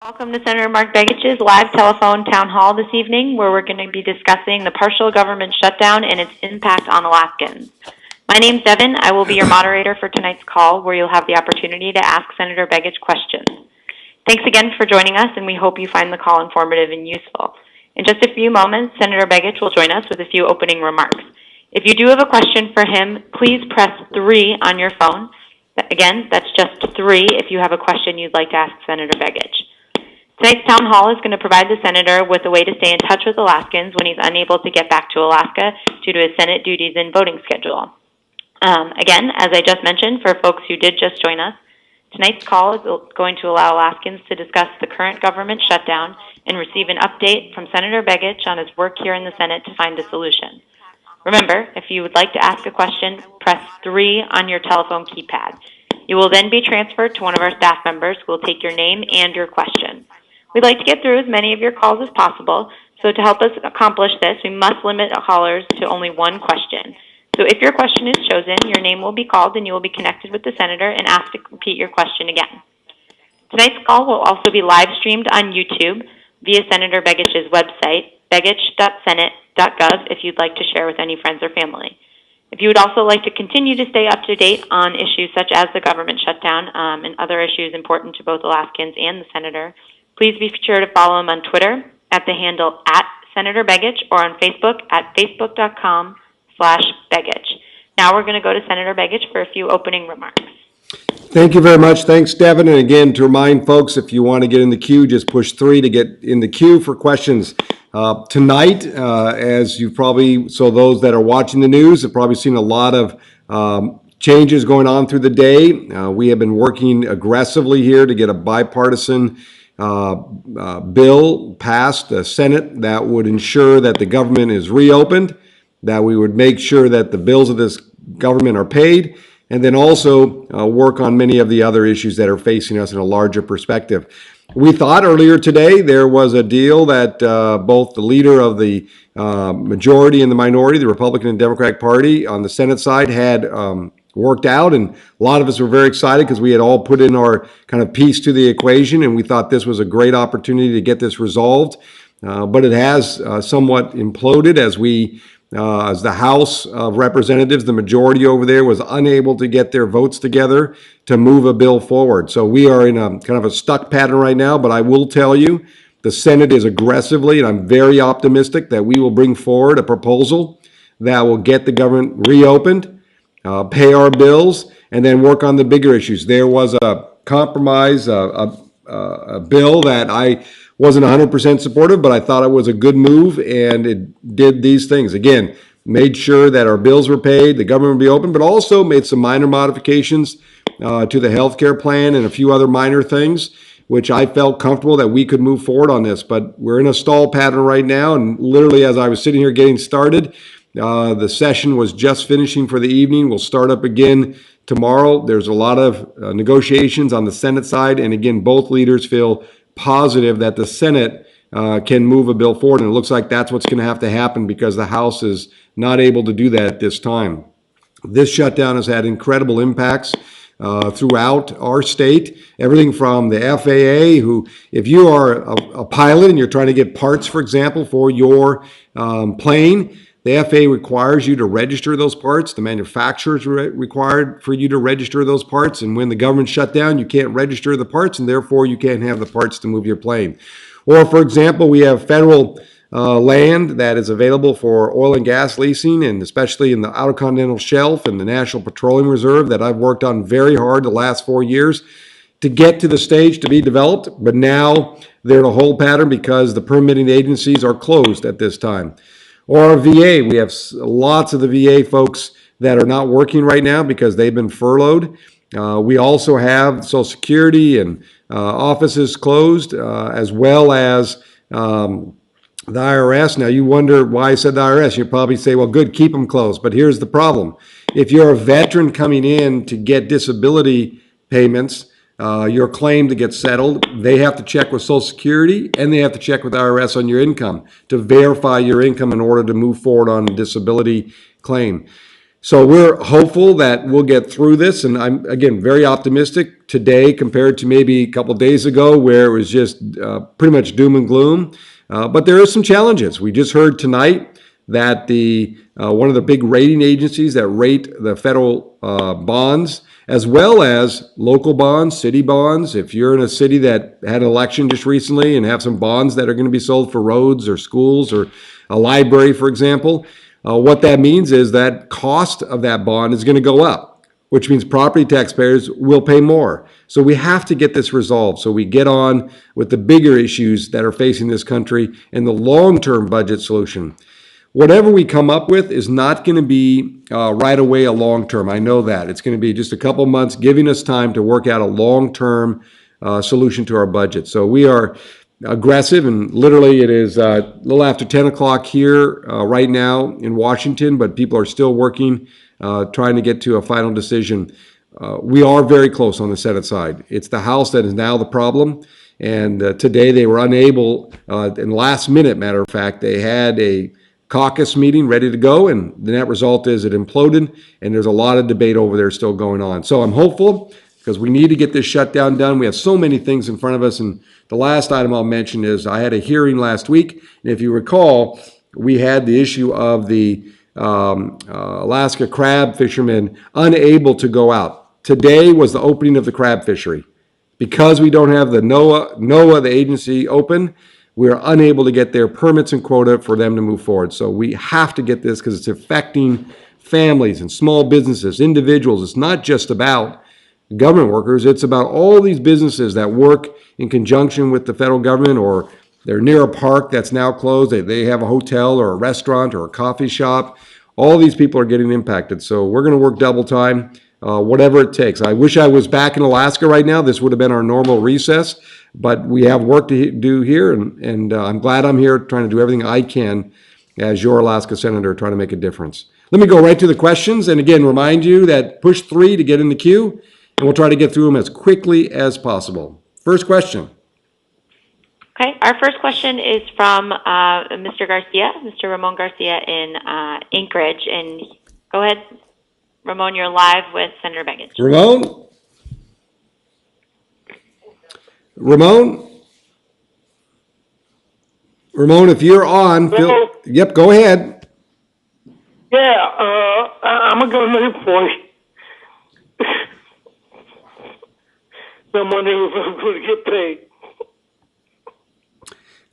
Welcome to Senator Mark Begich's live telephone town hall this evening, where we're going to be discussing the partial government shutdown and its impact on Alaskans. My name's Devin. I will be your moderator for tonight's call, where you'll have the opportunity to ask Senator Begich questions. Thanks again for joining us, and we hope you find the call informative and useful. In just a few moments, Senator Begich will join us with a few opening remarks. If you do have a question for him, please press 3 on your phone. Again, that's just 3 if you have a question you'd like to ask Senator Begich. Tonight's town hall is going to provide the senator with a way to stay in touch with Alaskans when he's unable to get back to Alaska due to his Senate duties and voting schedule. Again, as I just mentioned, for folks who did just join us, tonight's call is going to allow Alaskans to discuss the current government shutdown and receive an update from Senator Begich on his work here in the Senate to find a solution. Remember, if you would like to ask a question, press 3 on your telephone keypad. You will then be transferred to one of our staff members who will take your name and your question. We'd like to get through as many of your calls as possible, so to help us accomplish this, we must limit callers to only one question. So if your question is chosen, your name will be called and you will be connected with the senator and asked to repeat your question again. Tonight's call will also be live streamed on YouTube via Senator Begich's website, begich.senate.gov, if you'd like to share with any friends or family. If you would also like to continue to stay up to date on issues such as the government shutdown and other issues important to both Alaskans and the senator, please be sure to follow him on Twitter at the handle @Senator Begich or on Facebook at facebook.com/Begich. Now we're going to go to Senator Begich for a few opening remarks. Thank you very much. Thanks, Devin. And again, to remind folks, if you want to get in the queue, just push 3 to get in the queue for questions. Tonight, as you probably, so those that are watching the news have probably seen a lot of changes going on through the day. We have been working aggressively here to get a bipartisan bill passed the Senate that would ensure that the government is reopened, that we would make sure that the bills of this government are paid, and then also work on many of the other issues that are facing us in a larger perspective. We thought earlier today there was a deal that both the leader of the majority and the minority, the Republican and Democratic Party on the Senate side, had worked out, and a lot of us were very excited because we had all put in our kind of piece to the equation, and we thought this was a great opportunity to get this resolved. But it has somewhat imploded as the House of Representatives, the majority over there, was unable to get their votes together to move a bill forward. So we are in a kind of a stuck pattern right now, but I will tell you, the Senate is aggressively, and I'm very optimistic that we will bring forward a proposal that will get the government reopened, pay our bills, and then work on the bigger issues. There was a compromise, a bill that I wasn't 100% supportive, but I thought it was a good move, and it did these things. Again, made sure that our bills were paid, the government would be open, but also made some minor modifications to the health care plan and a few other minor things, which I felt comfortable that we could move forward on this. But we're in a stall pattern right now, and literally as I was sitting here getting started, the session was just finishing for the evening. We'll start up again tomorrow. There's a lot of negotiations on the Senate side, and again, both leaders feel positive that the Senate can move a bill forward, and it looks like that's what's going to have to happen because the House is not able to do that at this time. This shutdown has had incredible impacts throughout our state, everything from the FAA, who, if you are a pilot and you're trying to get parts, for example, for your plane, the FAA requires you to register those parts. The manufacturers required for you to register those parts. And when the government shut down, you can't register the parts, and therefore you can't have the parts to move your plane. Or, for example, we have federal land that is available for oil and gas leasing, and especially in the Outer Continental Shelf and the National Petroleum Reserve that I've worked on very hard the last 4 years to get to the stage to be developed. But now they're in a hold pattern because the permitting agencies are closed at this time. Or our VA, we have lots of the VA folks that are not working right now because they've been furloughed. We also have Social Security and offices closed, as well as the IRS. Now, you wonder why I said the IRS. You probably say, well, good, keep them closed. But here's the problem. If you're a veteran coming in to get disability payments, your claim to get settled, they have to check with Social Security and they have to check with IRS on your income to verify your income in order to move forward on a disability claim. So we're hopeful that we'll get through this, and I'm, again, very optimistic today compared to maybe a couple days ago where it was just pretty much doom and gloom. But there are some challenges. We just heard tonight that the one of the big rating agencies that rate the federal bonds, as well as local bonds, city bonds. If you're in a city that had an election just recently and have some bonds that are going to be sold for roads or schools or a library, for example, what that means is that cost of that bond is going to go up, which means property taxpayers will pay more. So we have to get this resolved so we get on with the bigger issues that are facing this country and the long-term budget solution. Whatever we come up with is not going to be right away a long-term. I know that. It's going to be just a couple months, giving us time to work out a long-term solution to our budget. So we are aggressive, and literally it is a little after 10 o'clock here right now in Washington, but people are still working, trying to get to a final decision. We are very close on the Senate side. It's the House that is now the problem, and today they were unable, in last minute, matter of fact, they had a caucus meeting ready to go, and the net result is it imploded, and there's a lot of debate over there still going on. So I'm hopeful, because we need to get this shutdown done. We have so many things in front of us, and the last item I'll mention is I had a hearing last week, and if you recall, we had the issue of the Alaska crab fishermen unable to go out. Today was the opening of the crab fishery. Because we don't have the NOAA, the agency, open, we are unable to get their permits and quota for them to move forward. So we have to get this because it's affecting families and small businesses, individuals. It's not just about government workers. It's about all these businesses that work in conjunction with the federal government, or they're near a park that's now closed. They have a hotel or a restaurant or a coffee shop. All these people are getting impacted. So we're going to work double time, whatever it takes. I wish I was back in Alaska right now. This would have been our normal recess, but we have work to do here, and I'm glad I'm here trying to do everything I can as your Alaska Senator trying to make a difference. Let me go right to the questions, and again, remind you that push 3 to get in the queue, and we'll try to get through them as quickly as possible. First question. Okay, our first question is from Mr. Garcia, Mr. Ramon Garcia in Anchorage. And go ahead, Ramon, you're live with Senator Begich. Ramon? Ramon, if you're on, yep, go ahead. Yeah, I'm a government employee. I'm wondering if I'm going to get paid.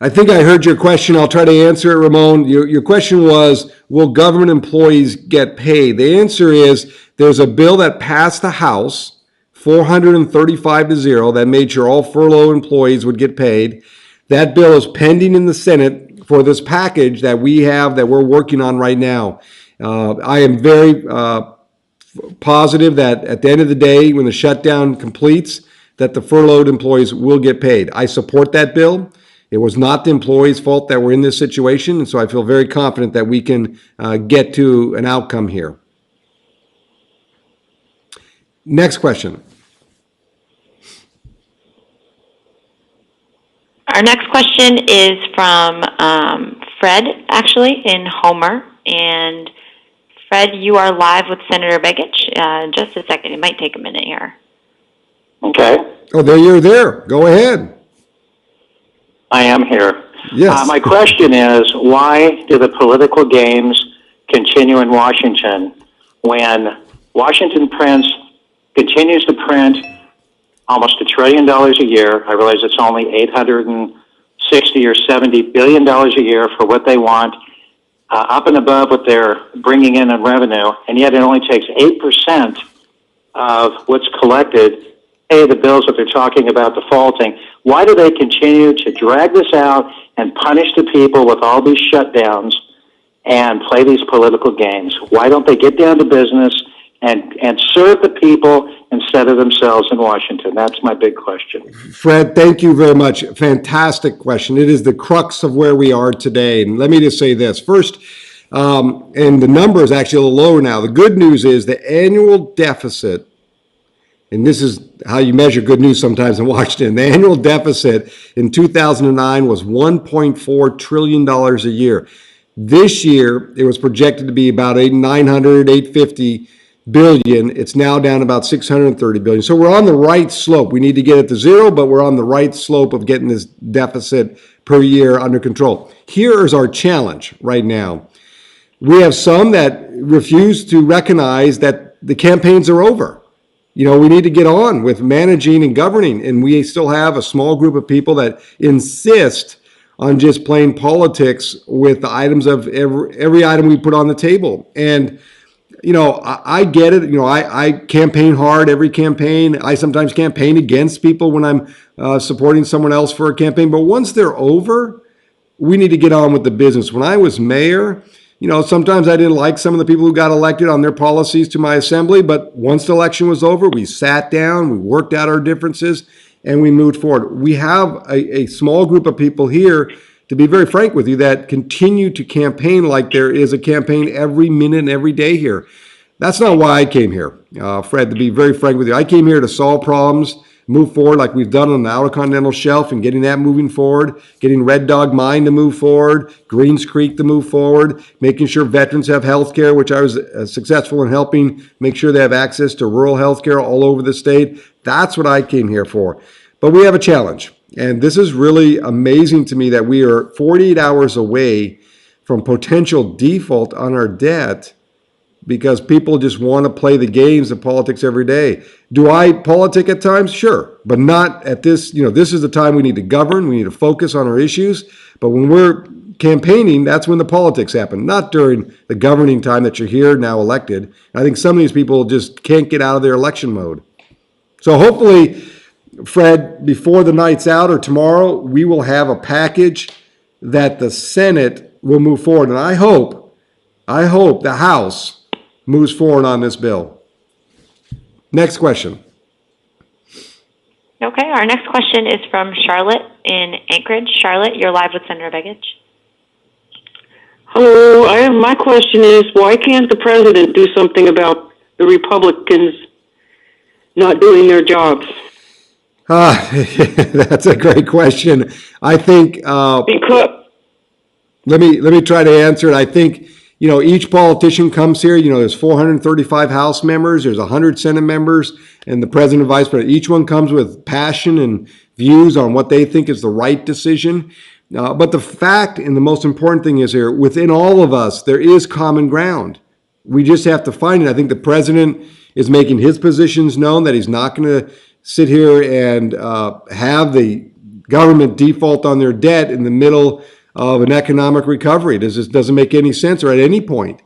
I think I heard your question. I'll try to answer it, Ramon. Your question was, will government employees get paid? The answer is, there's a bill that passed the House, 435-0, that made sure all furlough employees would get paid. That bill is pending in the Senate for this package that we have that we're working on right now. I am very positive that at the end of the day, when the shutdown completes, that the furloughed employees will get paid. I support that bill. It was not the employees' fault that we're in this situation, and so I feel very confident that we can get to an outcome here. Next question. Our next question is from Fred, actually, in Homer. And Fred, you are live with Senator Begich. Just a second. It might take a minute here. Okay. Oh, you're there. Go ahead. I am here. Yes. My question is, why do the political games continue in Washington when Washington continues to print almost $1 trillion a year? I realize it's only $860 or $70 billion a year for what they want, up and above what they're bringing in revenue, and yet it only takes 8% of what's collected pay the bills that they're talking about defaulting. Why do they continue to drag this out and punish the people with all these shutdowns and play these political games? Why don't they get down to business and serve the people instead of themselves in Washington? That's my big question. Fred, thank you very much. Fantastic question. It is the crux of where we are today. And let me just say this. First, and the number is actually a little lower now. The good news is the annual deficit, and this is how you measure good news sometimes in Washington. The annual deficit in 2009 was $1.4 trillion a year. This year, it was projected to be about 850 billion. It's now down about 630 billion. So we're on the right slope. We need to get it to zero, but we're on the right slope of getting this deficit per year under control. Here is our challenge right now. We have some that refuse to recognize that the campaigns are over. You know, we need to get on with managing and governing, and we still have a small group of people that insist on just playing politics with the items of every item we put on the table. And, you know, I get it. You know, I campaign hard every campaign. I sometimes campaign against people when I'm supporting someone else for a campaign. But once they're over, we need to get on with the business. When I was mayor, you know, sometimes I didn't like some of the people who got elected on their policies to my assembly, but once the election was over, we sat down, we worked out our differences, and we moved forward. We have a small group of people here, to be very frank with you, that continue to campaign like there is a campaign every minute and every day here. That's not why I came here, Fred, to be very frank with you. I came here to solve problems, move forward like we've done on the Outer Continental Shelf and getting that moving forward, getting Red Dog Mine to move forward, Greens Creek to move forward, making sure veterans have health care, which I was successful in helping make sure they have access to rural health care all over the state. That's what I came here for. But we have a challenge. And this is really amazing to me that we are 48 hours away from potential default on our debt because people just want to play the games of politics every day. Do I politic at times? Sure, but not at this. You know, this is the time we need to govern. We need to focus on our issues. But when we're campaigning, that's when the politics happen, not during the governing time that you're here now elected. I think some of these people just can't get out of their election mode. So hopefully, Fred, before the night's out or tomorrow, we will have a package that the Senate will move forward. And I hope the House moves forward on this bill. Next question. Okay, our next question is from Charlotte in Anchorage. Charlotte, you're live with Senator Begich. Hello, my question is, why can't the president do something about the Republicans not doing their jobs? That's a great question. I think, Because let me try to answer it. I think, you know, each politician comes here, you know, there's 435 House members, there's 100 Senate members, and the president and vice president. Each one comes with passion and views on what they think is the right decision. But the fact and the most important thing is here, within all of us, there is common ground. We just have to find it. I think the president is making his positions known, that he's not going to sit here and have the government default on their debt in the middle of an economic recovery. It just doesn't make any sense, or at any point.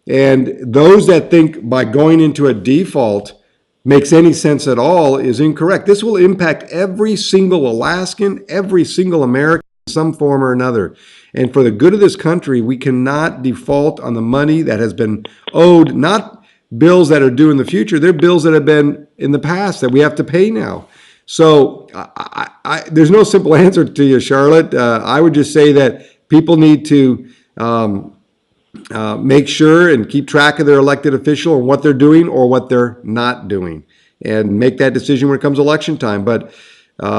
And those that think by going into a default makes any sense at all is incorrect. This will impact every single Alaskan, every single American in some form or another. And for the good of this country, we cannot default on the money that has been owed, not bills that are due in the future. They're bills that have been in the past that we have to pay now. So there's no simple answer to you, Charlotte. I would just say that people need to make sure and keep track of their elected official and what they're doing or what they're not doing, and make that decision when it comes election time. But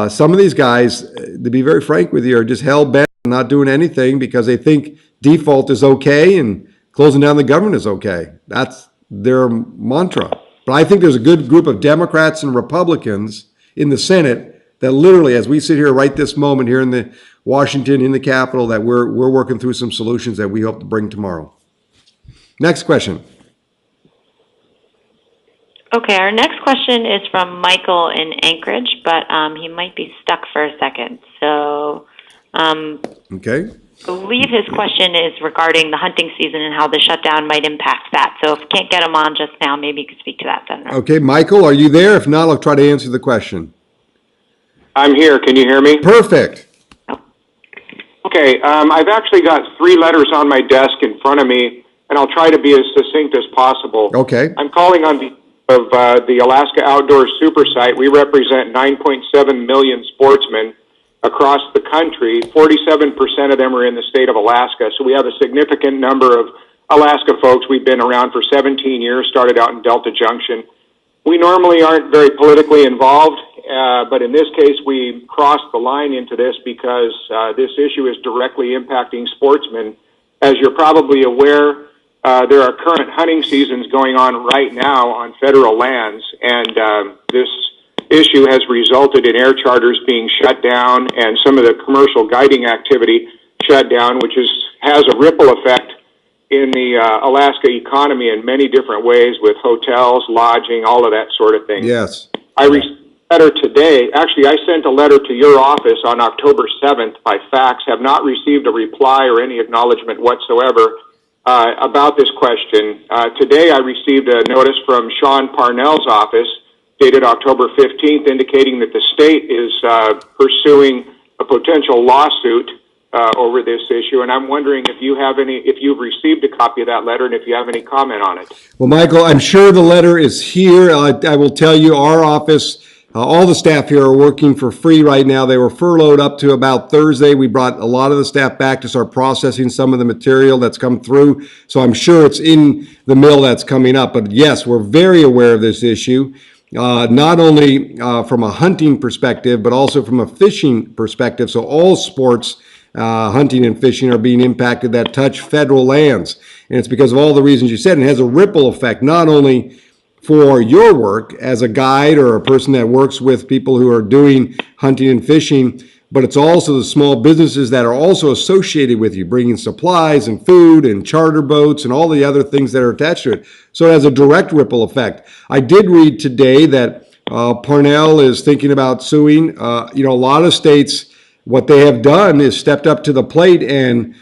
some of these guys, to be very frank with you, are just hell-bent on not doing anything because they think default is okay and closing down the government is okay. That's their mantra. But I think there's a good group of Democrats and Republicans in the Senate that literally, as we sit here right this moment here in the Washington, in the Capitol, that we're working through some solutions that we hope to bring tomorrow. Next question. Okay, our next question is from Michael in Anchorage, but he might be stuck for a second. So Okay. I believe his question is regarding the hunting season and how the shutdown might impact that. So if we can't get him on just now, maybe you could speak to that, Senator. Okay, Michael, are you there? If not, I'll try to answer the question. I'm here. Can you hear me? Perfect. Okay. I've actually got 3 letters on my desk in front of me, and I'll try to be as succinct as possible. Okay. I'm calling on behalf of the Alaska Outdoor Super Site. We represent 9.7 million sportsmen across the country. 47% of them are in the state of Alaska, so we have a significant number of Alaska folks. We've been around for 17 years, started out in Delta Junction. We normally aren't very politically involved, but in this case we crossed the line into this because this issue is directly impacting sportsmen As you're probably aware, there are current hunting seasons going on right now on federal lands, and this issue has resulted in air charters being shut down and some of the commercial guiding activity shut down, which has a ripple effect in the Alaska economy in many different ways with hotels, lodging, all of that sort of thing. Yes. I received a letter today. Actually, I sent a letter to your office on October 7th by fax, have not received a reply or any acknowledgement whatsoever about this question. Today I received a notice from Sean Parnell's office dated October 15th indicating that the state is pursuing a potential lawsuit over this issue, and I'm wondering if you've received a copy of that letter and if you have any comment on it. Well, Michael, I'm sure the letter is here. I will tell you, our office, all the staff here are working for free right now. They were furloughed up to about Thursday. We brought a lot of the staff back to start processing some of the material that's come through. So I'm sure it's in the mill that's coming up. But yes, we're very aware of this issue, not only from a hunting perspective, but also from a fishing perspective. So all sports, hunting and fishing, are being impacted that touch federal lands. And it's because of all the reasons you said. And it has a ripple effect, not only for your work as a guide or a person that works with people who are doing hunting and fishing, but it's also the small businesses that are also associated with you, bringing supplies and food and charter boats and all the other things that are attached to it. So it has a direct ripple effect. I did read today that Parnell is thinking about suing. A lot of states, what they have done is stepped up to the plate and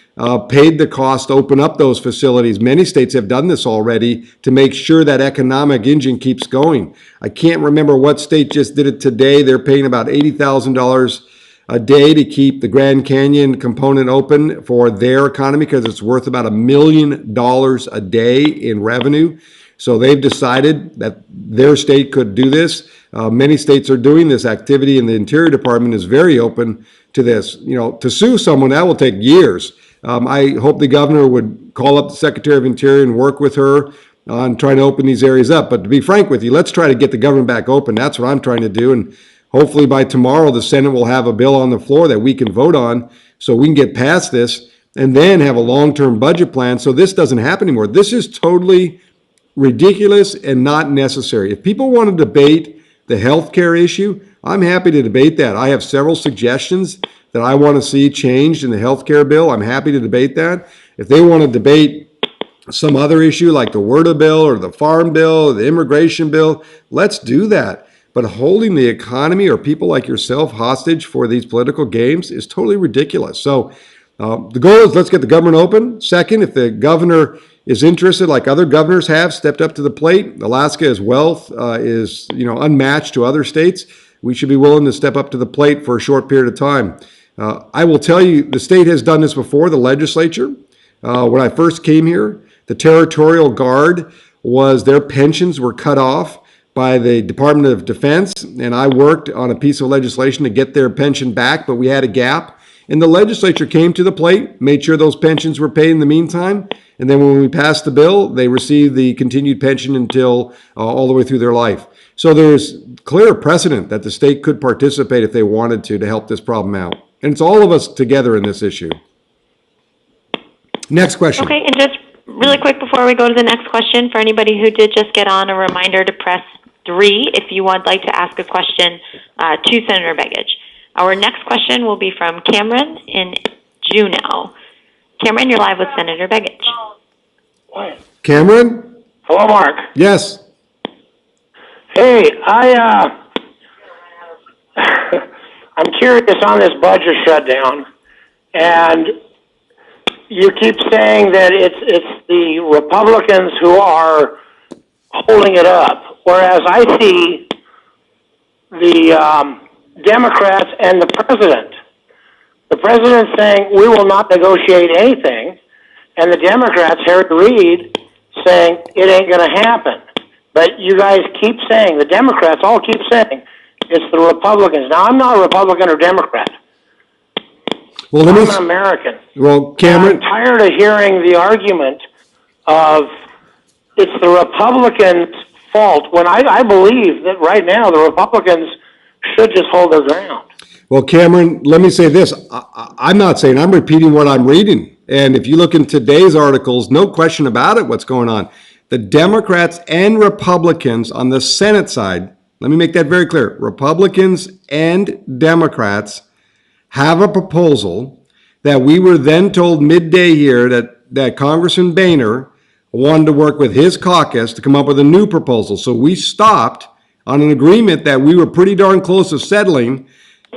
paid the cost to open up those facilities. Many states have done this already to make sure that economic engine keeps going. I can't remember what state just did it today. They're paying about $80,000 a day to keep the Grand Canyon component open for their economy because it's worth about $1 million a day in revenue. So they've decided that their state could do this. Many states are doing this activity, and the Interior Department is very open to this. To sue someone, that will take years. I hope the governor would call up the Secretary of Interior and work with her on trying to open these areas up. But to be frank with you, let's try to get the government back open. That's what I'm trying to do. And hopefully by tomorrow, the Senate will have a bill on the floor that we can vote on so we can get past this and then have a long-term budget plan so this doesn't happen anymore. This is totally ridiculous and not necessary. If people want to debate the healthcare issue, I'm happy to debate that. I have several suggestions that I want to see changed in the healthcare bill. I'm happy to debate that. If they want to debate some other issue like the WRDA bill or the farm bill or the immigration bill, let's do that. But holding the economy or people like yourself hostage for these political games is totally ridiculous. So the goal is let's get the government open. Second, if the governor is interested, like other governors have stepped up to the plate, Alaska's wealth is unmatched to other states. We should be willing to step up to the plate for a short period of time. I will tell you, the state has done this before, the legislature. When I first came here, the Territorial Guard their pensions were cut off by the Department of Defense, and I worked on a piece of legislation to get their pension back, but we had a gap. And the legislature came to the plate, made sure those pensions were paid in the meantime, and then when we passed the bill, they received the continued pension until all the way through their life. So there's clear precedent that the state could participate if they wanted to help this problem out. And it's all of us together in this issue. Next question. Okay, and just really quick before we go to the next question, for anybody who did just get on, a reminder to press 3 if you would like to ask a question to Senator Begich. Our next question will be from Cameron in Juneau. Cameron, you're live with Senator Begich. Cameron? Hello, Mark. Yes. Hey, I'm curious on this budget shutdown, and you keep saying that it's the Republicans who are holding it up, whereas I see the Democrats and the president. The president saying we will not negotiate anything, and the Democrats, Harry Reid, saying it ain't going to happen. But you guys keep saying, the Democrats all keep saying, it's the Republicans. Now, I'm not a Republican or Democrat. Well, I'm an American. Well, Cameron, I'm tired of hearing the argument of it's the Republicans' fault when I believe that right now the Republicans should just hold their ground. Well, Cameron, let me say this. I'm not saying, I'm repeating what I'm reading. And if you look in today's articles, no question about it, what's going on. The Democrats and Republicans on the Senate side, let me make that very clear. Republicans and Democrats have a proposal that we were then told midday here that Congressman Boehner wanted to work with his caucus to come up with a new proposal. So we stopped on an agreement that we were pretty darn close to settling.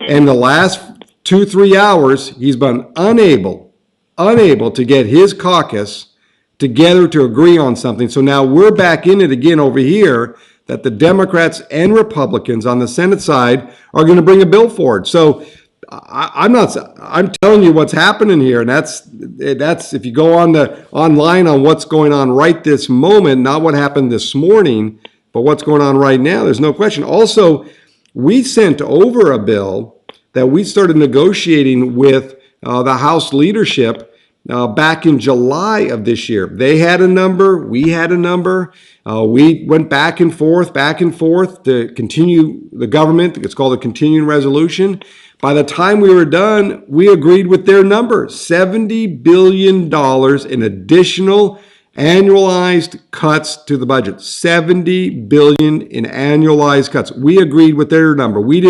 And the last 2-3 hours, he's been unable to get his caucus together to agree on something. So now we're back in it again over here that the Democrats and Republicans on the Senate side are going to bring a bill forward. So I'm telling you what's happening here, and that's if you go online on what's going on right this moment, not what happened this morning, but what's going on right now. There's no question. Also, we sent over a bill that we started negotiating with the House leadership back in July of this year. They had a number, we had a number. We went back and forth to continue the government. It's called a continuing resolution. By the time we were done, we agreed with their number, $70 billion in additional annualized cuts to the budget. $70 billion in annualized cuts. We agreed with their number. We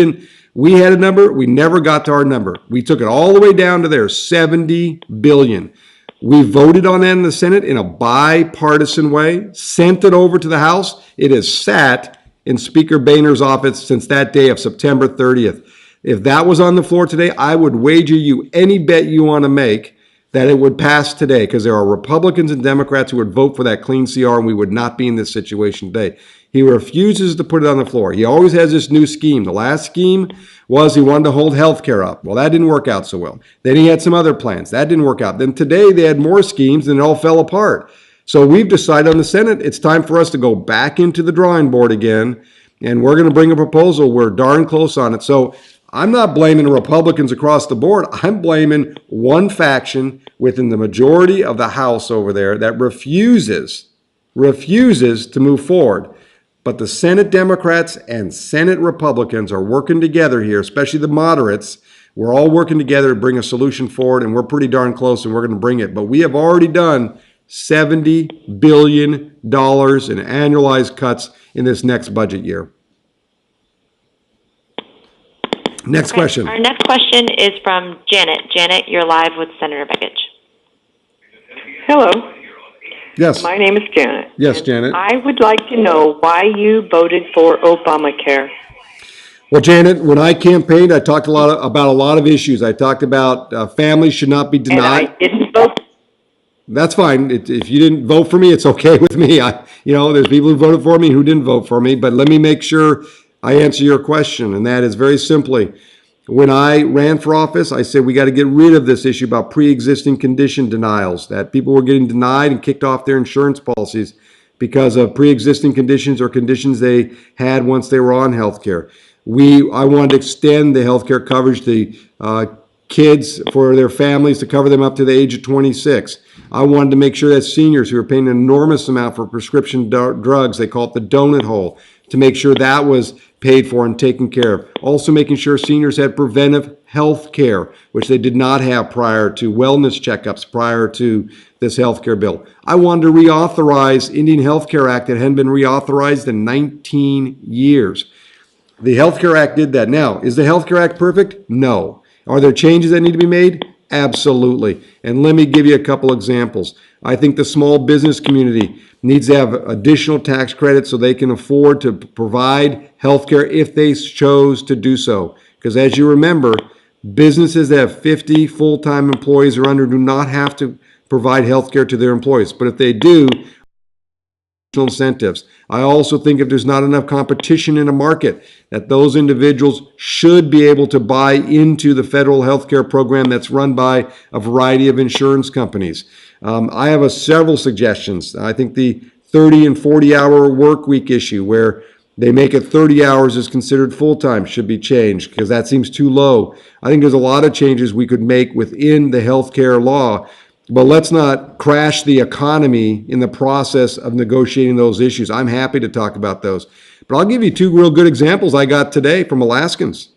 had a number, we never got to our number. We took it all the way down to there, $70 billion. We voted on that in the Senate in a bipartisan way, sent it over to the House. It has sat in Speaker Boehner's office since that day of September 30th. If that was on the floor today, I would wager you any bet you want to make that it would pass today, because there are Republicans and Democrats who would vote for that clean CR, and we would not be in this situation today. He refuses to put it on the floor. He always has this new scheme. The last scheme was he wanted to hold health care up. Well, that didn't work out so well. Then he had some other plans. That didn't work out. Then today they had more schemes, and it all fell apart. So we've decided on the Senate, it's time for us to go back into the drawing board again, and we're going to bring a proposal. We're darn close on it. So I'm not blaming the Republicans across the board. I'm blaming one faction within the majority of the House over there that refuses to move forward. But the Senate Democrats and Senate Republicans are working together here, especially the moderates. We're all working together to bring a solution forward, and we're pretty darn close, and we're going to bring it. But we have already done $70 billion in annualized cuts in this next budget year. Next question. Our next question is from Janet. Janet, you're live with Senator Begich. Hello. Yes. My name is Janet. Yes, Janet. I would like to know why you voted for Obamacare. Well, Janet, when I campaigned, I talked about a lot of issues. I talked about families should not be denied. And I didn't vote. That's fine. If you didn't vote for me, it's okay with me. There's people who voted for me who didn't vote for me. But let me make sure I answer your question, and that is very simply, when I ran for office, I said we got to get rid of this issue about pre-existing condition denials, that people were getting denied and kicked off their insurance policies because of pre-existing conditions or conditions they had once they were on health care. I wanted to extend the health care coverage to kids for their families to cover them up to the age of 26. I wanted to make sure that seniors who are paying an enormous amount for prescription drugs, they call it the donut hole, to make sure that was paid for and taken care of. Also making sure seniors had preventive health care, which they did not have prior to wellness checkups, prior to this health care bill. I wanted to reauthorize Indian Health Care Act that hadn't been reauthorized in 19 years. The Health Care Act did that. Now, is the Health Care Act perfect? No. Are there changes that need to be made? Absolutely. And let me give you a couple examples. I think the small business community needs to have additional tax credits so they can afford to provide health care if they chose to do so. Because as you remember, businesses that have 50 full-time employees or under do not have to provide health care to their employees. But if they do, incentives. I also think if there's not enough competition in a market, that those individuals should be able to buy into the federal health care program that's run by a variety of insurance companies. I have several suggestions. I think the 30 and 40-hour work week issue, where they make it 30 hours is considered full-time, should be changed because that seems too low. I think there's a lot of changes we could make within the health care law. But let's not crash the economy in the process of negotiating those issues. I'm happy to talk about those. But I'll give you two real good examples I got today from Alaskans.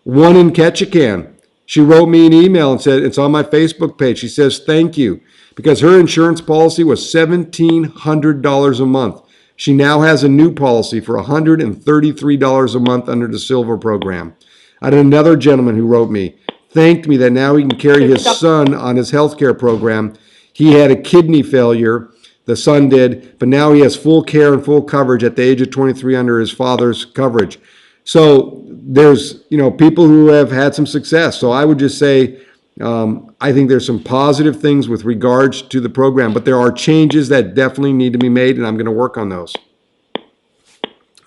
One in Ketchikan. She wrote me an email and said, it's on my Facebook page. She says, thank you, because her insurance policy was $1,700 a month. She now has a new policy for $133 a month under the Silver program. I had another gentleman who wrote me, thanked me that now he can carry his son on his health care program. He had a kidney failure, the son did, but now he has full care and full coverage at the age of 23 under his father's coverage. So there's, people who have had some success. So I would just say, I think there's some positive things with regards to the program, but there are changes that definitely need to be made, and I'm going to work on those.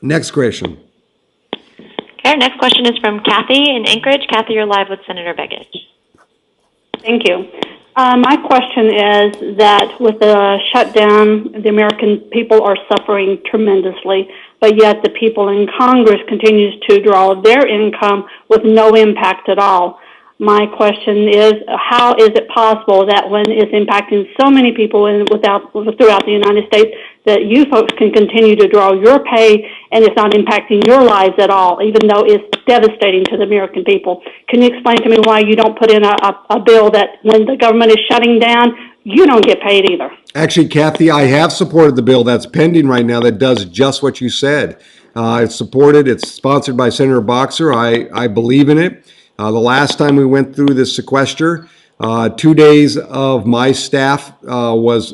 Next question. Okay, our next question is from Kathy in Anchorage. Kathy, you're live with Senator Begich. Thank you. My question is that with the shutdown, the American people are suffering tremendously, but yet the people in Congress continues to draw their income with no impact at all. My question is, how is it possible that when it's impacting so many people throughout the United States, that you folks can continue to draw your pay and it's not impacting your lives at all, even though it's devastating to the American people? Can you explain to me why you don't put in a bill that when the government is shutting down, you don't get paid either? Actually, Kathy, I have supported the bill that's pending right now that does just what you said. It's supported. It's sponsored by Senator Boxer. I believe in it. The last time we went through this sequester, 2 days of my staff was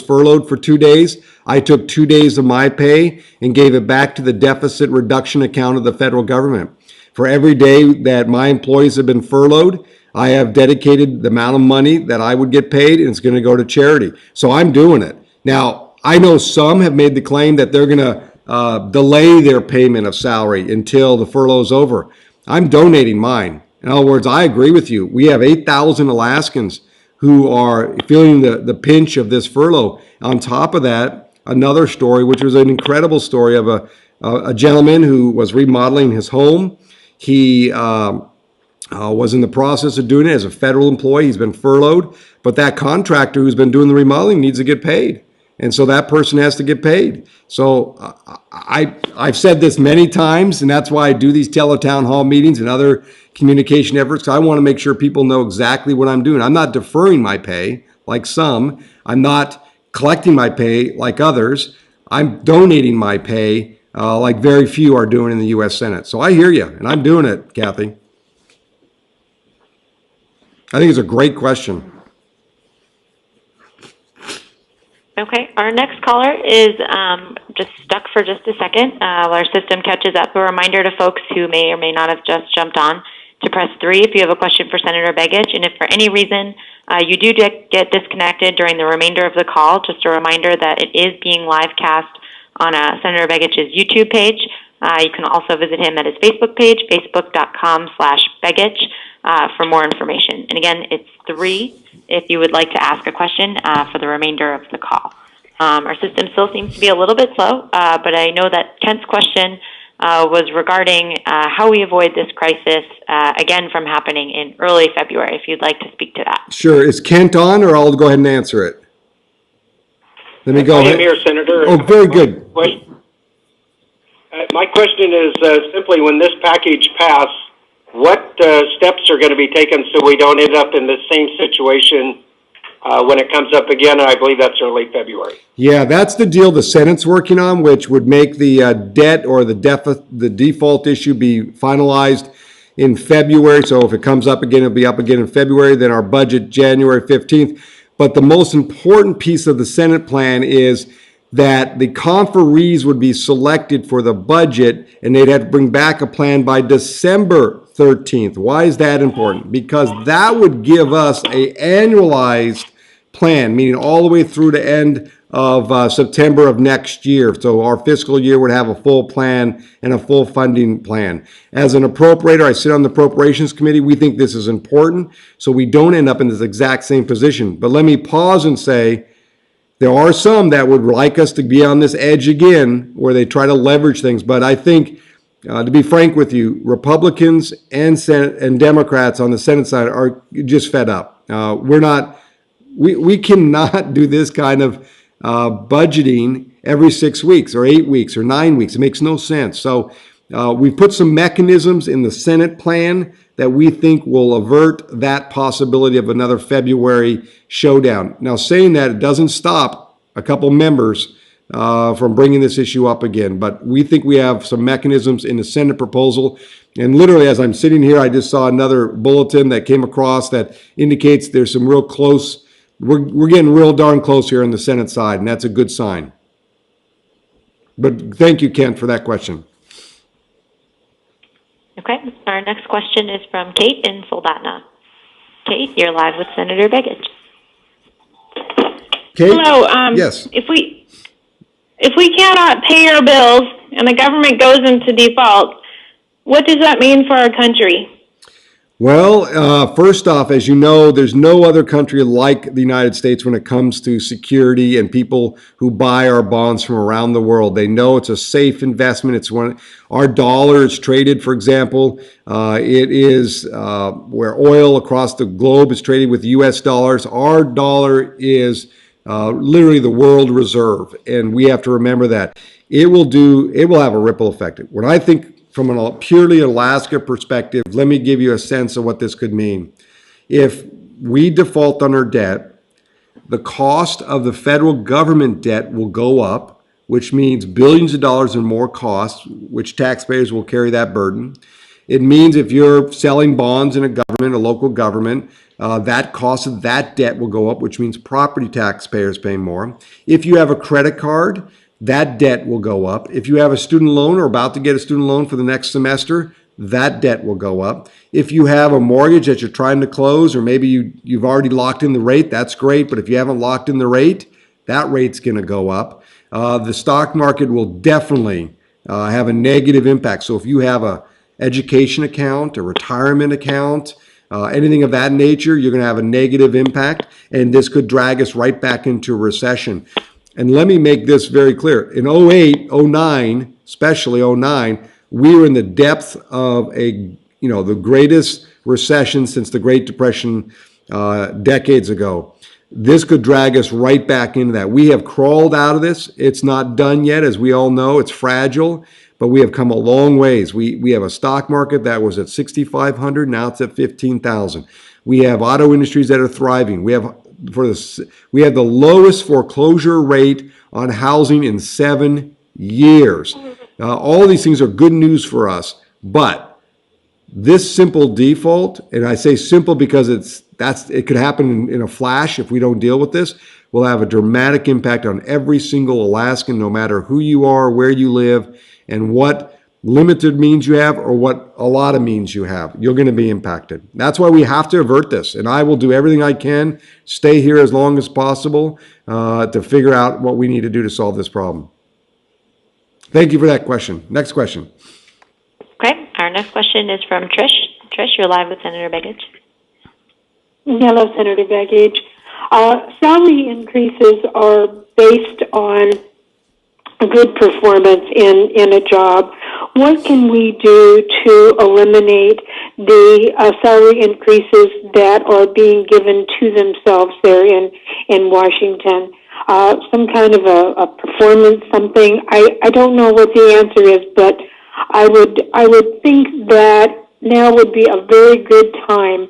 furloughed for 2 days. I took 2 days of my pay and gave it back to the deficit reduction account of the federal government. For every day that my employees have been furloughed, I have dedicated the amount of money that I would get paid, and it's going to go to charity. So I'm doing it. Now, I know some have made the claim that they're going to delay their payment of salary until the furlough is over. I'm donating mine. In other words, I agree with you. We have 8,000 Alaskans who are feeling the pinch of this furlough. On top of that, another story, which was an incredible story of a gentleman who was remodeling his home. He was in the process of doing it as a federal employee. He's been furloughed, but that contractor who's been doing the remodeling needs to get paid. And so that person has to get paid. So I've said this many times, and that's why I do these teletown hall meetings and other communication efforts. I want to make sure people know exactly what I'm doing. I'm not deferring my pay like some. I'm not collecting my pay like others. I'm donating my pay like very few are doing in the U.S. Senate. So I hear you, and I'm doing it, Kathy. I think it's a great question. Okay, our next caller is just stuck for just a second while our system catches up. A reminder to folks who may or may not have just jumped on to press 3 if you have a question for Senator Begich. And if for any reason you do get disconnected during the remainder of the call, just a reminder that it is being live cast on Senator Begich's YouTube page. You can also visit him at his Facebook page, facebook.com/Begich, for more information. And again, it's 3 if you would like to ask a question for the remainder of the call. Our system still seems to be a little bit slow, but I know that Kent's question was regarding how we avoid this crisis, again, from happening in early February, if you'd like to speak to that. Sure. Is Kent on, or I'll go ahead and answer it? Let me go ahead. I am here, Senator. Oh, very good. My question is simply, when this package passed, what steps are going to be taken so we don't end up in the same situation when it comes up again? I believe that's early February. Yeah, that's the deal the Senate's working on, which would make the debt or the default issue be finalized in February. So if it comes up again, it'll be up again in February. Then our budget January 15th. But the most important piece of the Senate plan is that the conferees would be selected for the budget, and they'd have to bring back a plan by December 13th. Why is that important? Because that would give us a annualized plan, meaning all the way through the end of September of next year. So our fiscal year would have a full plan and a full funding plan. As an appropriator, I sit on the Appropriations Committee. We think this is important so we don't end up in this exact same position. But let me pause and say, there are some that would like us to be on this edge again where they try to leverage things. But I think, to be frank with you, Republicans and Democrats on the Senate side are just fed up. We cannot do this kind of budgeting every 6 weeks or 8 weeks or 9 weeks. It makes no sense. So we put some mechanisms in the Senate plan that we think will avert that possibility of another February showdown. Now, saying that, it doesn't stop a couple members from bringing this issue up again, but we think we have some mechanisms in the Senate proposal. And literally, as I'm sitting here, I just saw another bulletin that came across that indicates there's some real close, we're getting real darn close here on the Senate side, and that's a good sign. But thank you, Kent, for that question. Okay, our next question is from Kate in Soldotna. Kate, you're live with Senator Begich. Kate? Hello. Yes. If we cannot pay our bills and the government goes into default, what does that mean for our country? Well, first off, as you know, there's no other country like the United States when it comes to security and people who buy our bonds from around the world. They know it's a safe investment. It's one, our dollar is traded, for example. It is where oil across the globe is traded with U.S. dollars. Our dollar is literally the world reserve, and we have to remember that. It will have a ripple effect. When I think from a purely Alaska perspective, let me give you a sense of what this could mean. If we default on our debt, the cost of the federal government debt will go up, which means billions of dollars in more costs, which taxpayers will carry that burden. It means if you're selling bonds in a government, a local government, that cost of that debt will go up, which means property taxpayers pay more. If you have a credit card, that debt will go up. If you have a student loan or about to get a student loan for the next semester, that debt will go up. If you have a mortgage that you're trying to close, or maybe you've already locked in the rate, that's great. But if you haven't locked in the rate, that rate's going to go up. The stock market will definitely have a negative impact. So if you have a education account, a retirement account, anything of that nature, you're going to have a negative impact. And this could drag us right back into a recession. And let me make this very clear. In 08, 09, especially 09, we were in the depth of the greatest recession since the Great Depression decades ago. This could drag us right back into that. We have crawled out of this. It's not done yet, as we all know. It's fragile, but we have come a long ways. We have a stock market that was at 6,500. Now it's at 15,000. We have auto industries that are thriving. We have the lowest foreclosure rate on housing in 7 years. All of these things are good news for us, but this simple default, and I say simple because it could happen in a flash if we don't deal with this, will have a dramatic impact on every single Alaskan, no matter who you are, where you live, and what limited means you have or what a lot of means you have. You're going to be impacted. That's why we have to avert this. And I will do everything I can, stay here as long as possible to figure out what we need to do to solve this problem. Thank you for that question. Next question. Okay, our next question is from Trish. Trish, you're live with Senator Begich. Hello, Senator Begich. Salary increases are based on good performance in a job. What can we do to eliminate the salary increases that are being given to themselves there in Washington? Some kind of a performance something. I don't know what the answer is, but I would think that now would be a very good time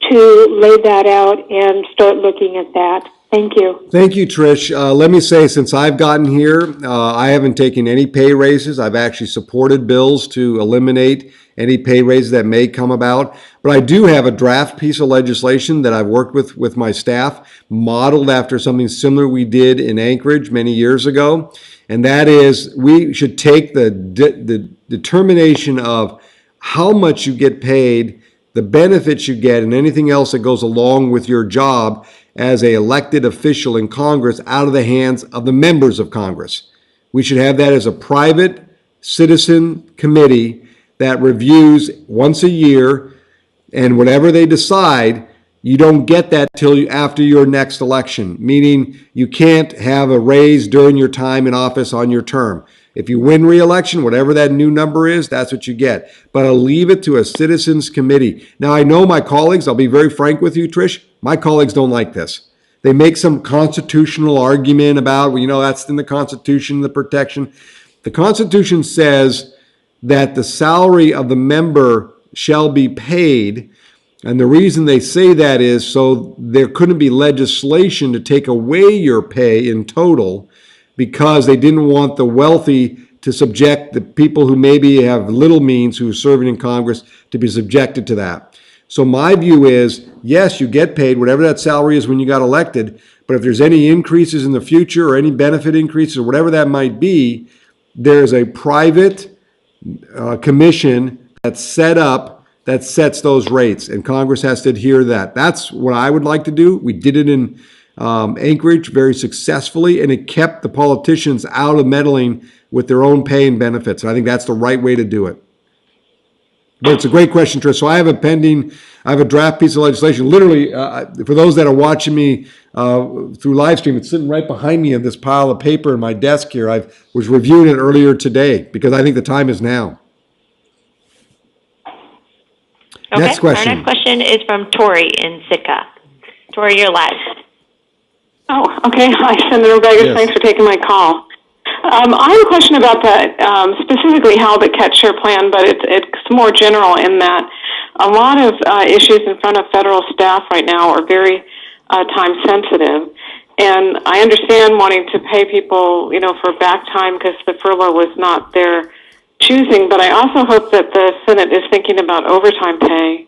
to lay that out and start looking at that. Thank you. Thank you, Trish. Let me say, since I've gotten here, I haven't taken any pay raises. I've actually supported bills to eliminate any pay raises that may come about. But I do have a draft piece of legislation that I've worked with my staff, modeled after something similar we did in Anchorage many years ago. And that is, we should take the determination of how much you get paid, the benefits you get, and anything else that goes along with your job as an elected official in Congress out of the hands of the members of Congress. We should have that as a private citizen committee that reviews once a year, and whatever they decide, you don't get that till after your next election, meaning you can't have a raise during your time in office on your term. If you win re-election, whatever that new number is, that's what you get. But I'll leave it to a citizens committee. Now, I know my colleagues, I'll be very frank with you, Trish, my colleagues don't like this. They make some constitutional argument about, well, that's in the Constitution, the protection. The Constitution says that the salary of the member shall be paid. And the reason they say that is so there couldn't be legislation to take away your pay in total, because they didn't want the wealthy to subject the people who maybe have little means, who are serving in Congress, to be subjected to that. So my view is, yes, you get paid whatever that salary is when you got elected, but if there's any increases in the future or any benefit increases or whatever that might be, there's a private commission that's set up that sets those rates, and Congress has to adhere to that. That's what I would like to do. We did it in Anchorage very successfully, and it kept the politicians out of meddling with their own pay and benefits. And I think that's the right way to do it. But it's a great question, Trish. So I have a draft piece of legislation. Literally, for those that are watching me through live stream, it's sitting right behind me in this pile of paper in my desk here. I was reviewing it earlier today because I think the time is now. Okay. Next question. Our next question is from Tori in Sitka. Tori, you're live. Oh, okay. Hi, Senator Begich. Yes. Thanks for taking my call. I have a question about the specifically how the Cat Share plan, but it's more general in that a lot of issues in front of federal staff right now are very time sensitive. And I understand wanting to pay people, for back time because the furlough was not their choosing, but I also hope that the Senate is thinking about overtime pay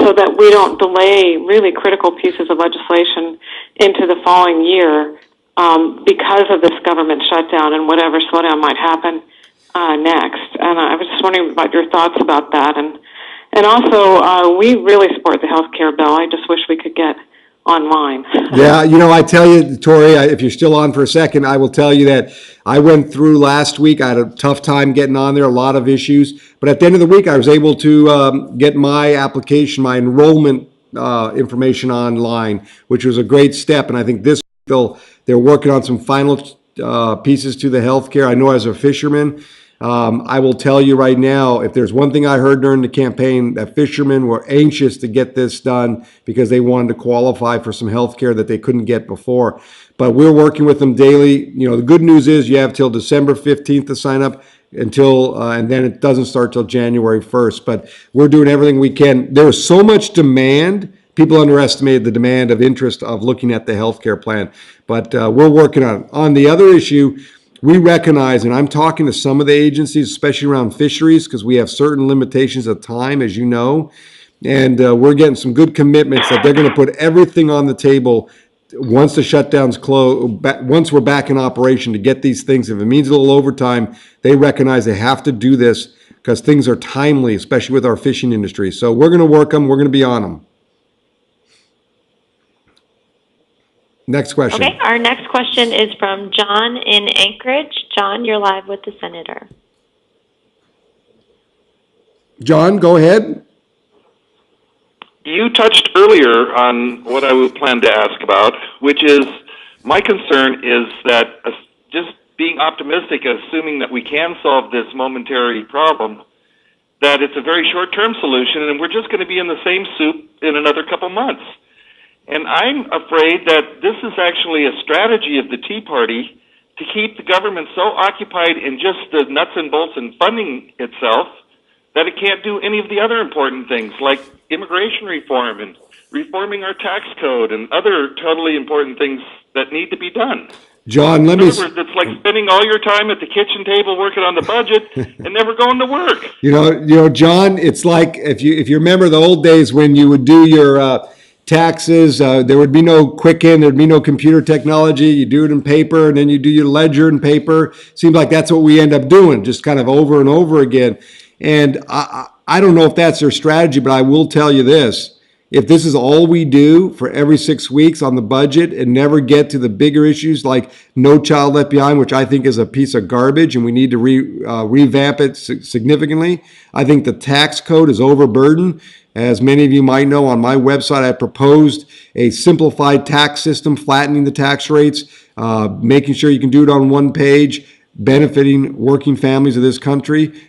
so that we don't delay really critical pieces of legislation into the following year because of this government shutdown and whatever slowdown might happen next. And I was just wondering about your thoughts about that. And also, we really support the health care bill. I just wish we could get online. Yeah, I tell you, Tori, if you're still on for a second, I will tell you that I went through last week. I had a tough time getting on there, a lot of issues. But at the end of the week, I was able to get my application, my enrollment information online, which was a great step. And I think this week they're working on some final pieces to the healthcare. I know as a fisherman, I will tell you right now, if there's one thing I heard during the campaign, that fishermen were anxious to get this done because they wanted to qualify for some health care that they couldn't get before. But we're working with them daily. The good news is you have till December 15th to sign up and then it doesn't start till January 1st. But we're doing everything we can. There is so much demand. People underestimated the demand of interest of looking at the health care plan. But we're working on it. On the other issue, we recognize, and I'm talking to some of the agencies, especially around fisheries, because we have certain limitations of time, as you know, and we're getting some good commitments that they're going to put everything on the table once the shutdown's closed, once we're back in operation to get these things. If it means a little overtime, they recognize they have to do this because things are timely, especially with our fishing industry. So we're going to work them. We're going to be on them. Next question. Okay, our next question is from John in Anchorage. John, you're live with the Senator. John, go ahead. You touched earlier on what I would plan to ask about, which is my concern is that just being optimistic, assuming that we can solve this momentary problem, that it's a very short-term solution and we're just going to be in the same soup in another couple months. And I'm afraid that this is actually a strategy of the Tea Party to keep the government so occupied in just the nuts and bolts and funding itself that it can't do any of the other important things like immigration reform and reforming our tax code and other totally important things that need to be done. John, In other words, it's like spending all your time at the kitchen table working on the budget and never going to work. John, it's like if you remember the old days when you would do your taxes, there would be no Quicken, there'd be no computer technology. You do it in paper, and then you do your ledger in paper. Seems like that's what we end up doing, just kind of over and over again. And I don't know if that's their strategy, but I will tell you this. If this is all we do for every 6 weeks on the budget and never get to the bigger issues like No Child Left Behind, which I think is a piece of garbage and we need to revamp it significantly. I think the tax code is overburdened. As many of you might know, on my website, I proposed a simplified tax system, flattening the tax rates, making sure you can do it on one page, benefiting working families of this country.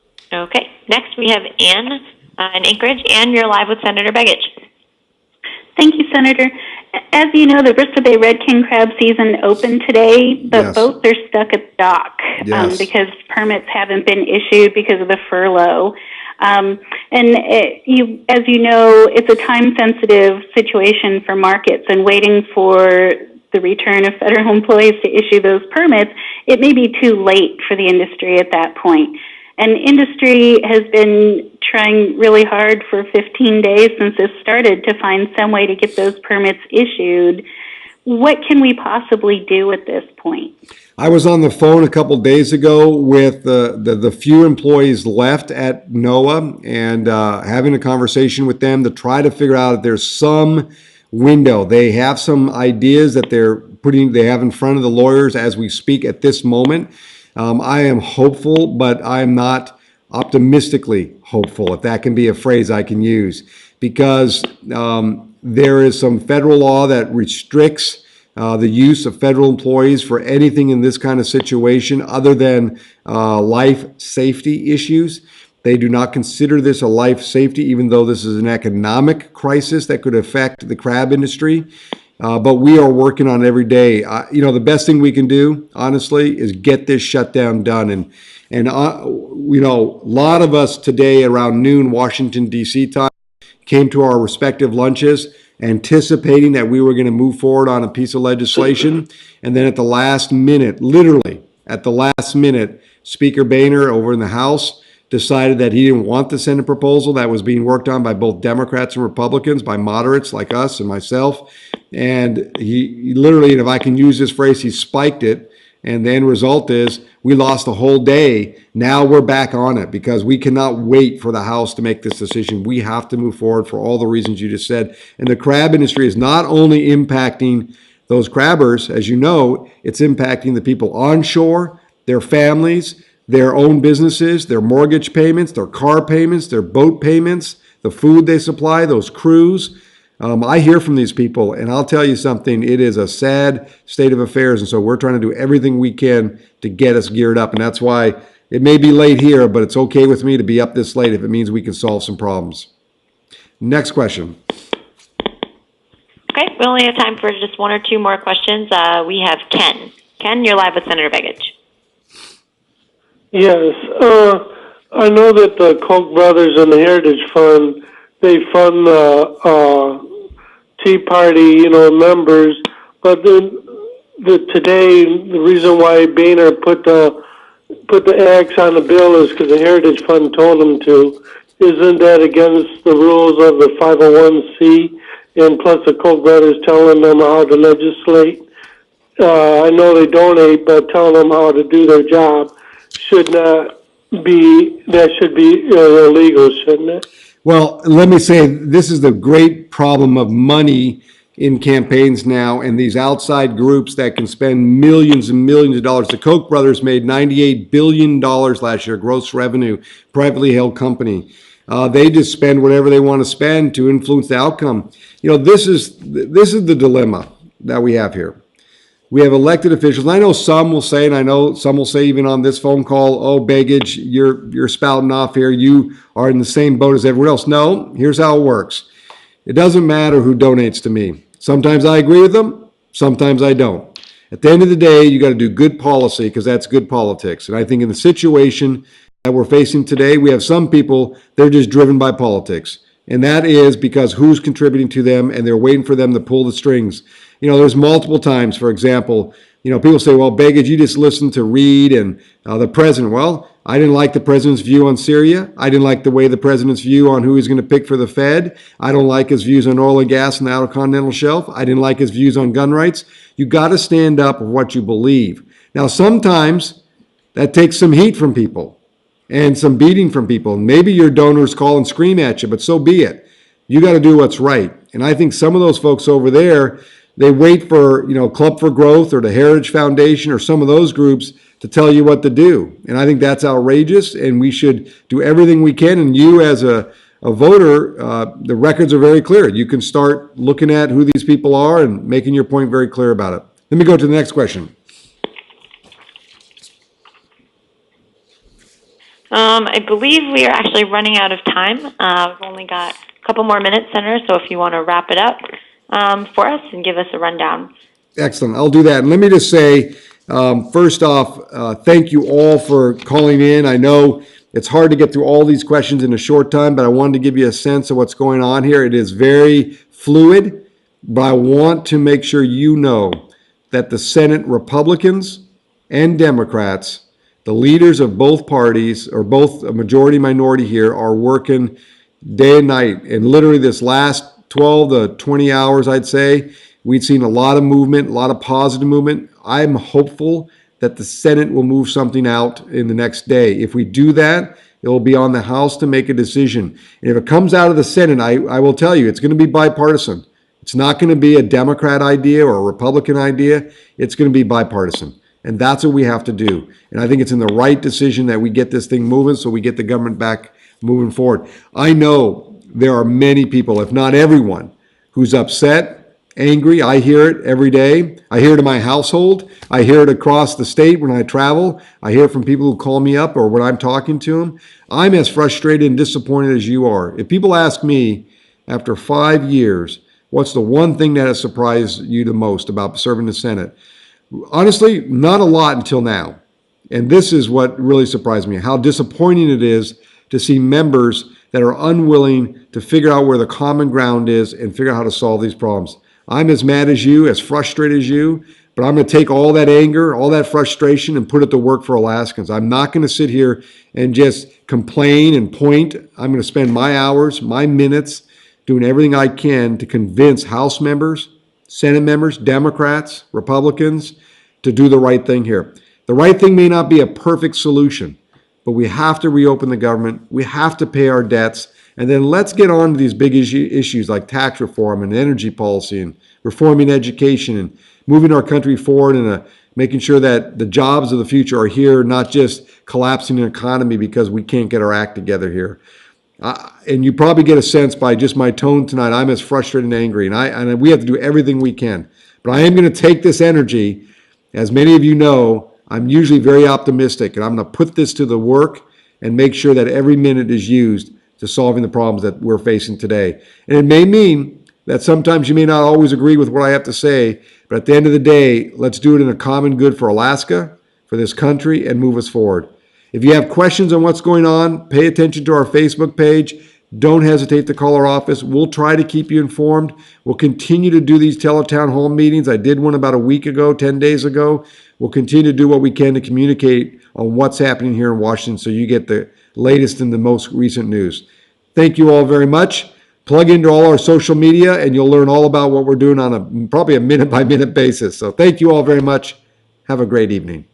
Okay. Next, we have Ann in Anchorage. Ann, you're live with Senator Begich. Thank you, Senator. As you know, the Bristol Bay Red King crab season opened today, but Yes. boats are stuck at the dock Yes. because permits haven't been issued because of the furlough. As you know, it's a time-sensitive situation for markets, and waiting for the return of federal employees to issue those permits, it may be too late for the industry at that point. And industry has been trying really hard for 15 days since this started to find some way to get those permits issued. What can we possibly do at this point? I was on the phone a couple days ago with the few employees left at NOAA and having a conversation with them to try to figure out if there's some window. They have some ideas that they have in front of the lawyers as we speak at this moment. I am hopeful, but I'm not optimistically hopeful, if that can be a phrase I can use, because there is some federal law that restricts the use of federal employees for anything in this kind of situation other than life safety issues. They do not consider this a life safety, even though this is an economic crisis that could affect the crab industry. But we are working on it every day. The best thing we can do, honestly, is get this shutdown done. And a lot of us today around noon Washington, D.C. time came to our respective lunches anticipating that we were going to move forward on a piece of legislation. And then at the last minute, literally at the last minute, Speaker Boehner over in the House decided that he didn't want the Senate proposal that was being worked on by both Democrats and Republicans, by moderates like us and myself. And he literally, and if I can use this phrase, he spiked it. And the end result is we lost a whole day. Now we're back on it because we cannot wait for the House to make this decision. We have to move forward for all the reasons you just said. And the crab industry is not only impacting those crabbers, as you know, it's impacting the people onshore, their families, their own businesses, their mortgage payments, their car payments, their boat payments, the food they supply, those crews. I hear from these people, and I'll tell you something, it is a sad state of affairs, and so we're trying to do everything we can to get us geared up, and that's why it may be late here, but it's okay with me to be up this late if it means we can solve some problems. Next question. Okay, we only have time for just one or two more questions. We have Ken. Ken, you're live with Senator Begich. Yes, I know that the Koch brothers and the Heritage Fund, they fund Tea Party, members, but today the reason why Boehner put the X on the bill is because the Heritage Fund told him to. Isn't that against the rules of the 501c? And plus the Koch brothers telling them how to legislate. I know they donate, but telling them how to do their job should be illegal, shouldn't it? Well, let me say, this is the great problem of money in campaigns now and these outside groups that can spend millions and millions of dollars. The Koch brothers made $98 billion last year, gross revenue, privately held company. They just spend whatever they want to spend to influence the outcome. This is the dilemma that we have here. We have elected officials. I know some will say, and I know some will say even on this phone call, oh, Begich, you're spouting off here. You are in the same boat as everyone else. No, here's how it works. It doesn't matter who donates to me. Sometimes I agree with them. Sometimes I don't. At the end of the day, you got to do good policy because that's good politics. And I think in the situation that we're facing today, we have some people, they're just driven by politics. And that is because who's contributing to them and they're waiting for them to pull the strings. There's multiple times, for example, people say, well, Begich, you just listened to Reid and the president. Well, I didn't like the president's view on Syria. I didn't like the way the president's view on who he's going to pick for the Fed. I don't like his views on oil and gas in the Outer Continental Shelf. I didn't like his views on gun rights. You got to stand up for what you believe. Now, sometimes that takes some heat from people and some beating from people. Maybe your donors call and scream at you, but so be it. You got to do what's right. And I think some of those folks over there, they wait for, Club for Growth or the Heritage Foundation or some of those groups to tell you what to do. And I think that's outrageous, and we should do everything we can. And you as a voter, the records are very clear. You can start looking at who these people are and making your point very clear about it. Let me go to the next question. I believe we are actually running out of time. We've only got a couple more minutes, Senator, so if you want to wrap it up for us and give us a rundown. Excellent. I'll do that. And let me just say, first off, thank you all for calling in. I know it's hard to get through all these questions in a short time, but I wanted to give you a sense of what's going on here. It is very fluid, but I want to make sure you know that the Senate Republicans and Democrats, the leaders of both parties, or both a majority minority here, are working day and night. And literally this last 12 to 20 hours, I'd say, we've seen a lot of movement, a lot of positive movement. I'm hopeful that the Senate will move something out in the next day. If we do that, it will be on the House to make a decision. And if it comes out of the Senate, I will tell you, it's going to be bipartisan. It's not going to be a Democrat idea or a Republican idea. It's going to be bipartisan. And that's what we have to do. And I think it's in the right decision that we get this thing moving so we get the government back moving forward. I know there are many people, if not everyone, who's upset, angry. I hear it every day. I hear it in my household. I hear it across the state when I travel. I hear it from people who call me up or when I'm talking to them. I'm as frustrated and disappointed as you are. If people ask me after 5 years, what's the one thing that has surprised you the most about serving the Senate? Honestly, not a lot until now. And this is what really surprised me, how disappointing it is to see members that are unwilling to figure out where the common ground is and figure out how to solve these problems. I'm as mad as you, as frustrated as you, but I'm going to take all that anger, all that frustration, and put it to work for Alaskans. I'm not going to sit here and just complain and point. I'm going to spend my hours, my minutes, doing everything I can to convince House members, Senate members, Democrats, Republicans, to do the right thing here. The right thing may not be a perfect solution, but we have to reopen the government. We have to pay our debts. And then let's get on to these big issues like tax reform and energy policy and reforming education and moving our country forward and making sure that the jobs of the future are here, not just collapsing the economy because we can't get our act together here. And you probably get a sense by just my tone tonight, I'm as frustrated and angry. And we have to do everything we can. But I am going to take this energy. As many of you know, I'm usually very optimistic, and I'm going to put this to the work and make sure that every minute is used to solving the problems that we're facing today. And it may mean that sometimes you may not always agree with what I have to say, but at the end of the day, let's do it in a common good for Alaska, for this country, and move us forward. If you have questions on what's going on, pay attention to our Facebook page. Don't hesitate to call our office. We'll try to keep you informed. We'll continue to do these teletown hall meetings. I did one about a week ago, 10 days ago. We'll continue to do what we can to communicate on what's happening here in Washington so you get the latest and the most recent news. Thank you all very much. Plug into all our social media and you'll learn all about what we're doing on probably a minute-by-minute basis. So thank you all very much. Have a great evening.